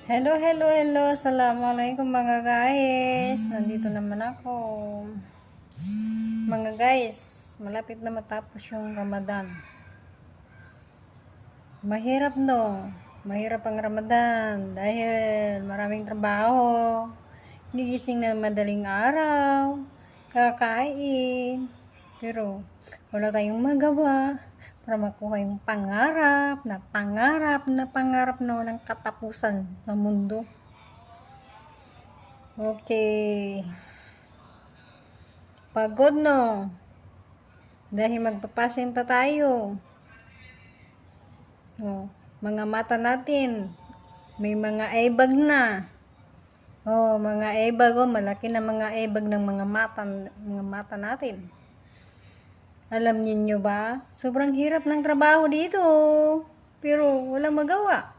Hello, hello, hello. Assalamualaikum mga guys. Nandito naman ako. Mga guys, malapit na matapos yung Ramadan. Mahirap no. Mahirap ang Ramadan dahil maraming trabaho. Gigising na madaling araw. Kakain. Pero wala tayong magawa para makuha yung pangarap na walang katapusan ng mundo. Okay. Pagod no. Dahil magpapasin pa tayo. Oh, mga mata natin. May mga ebag na. Oh, mga ebag oh, malaki na mga ebag ng mga mata natin. Alam niyo ba? Sobrang hirap ng trabaho dito. Pero walang magawa.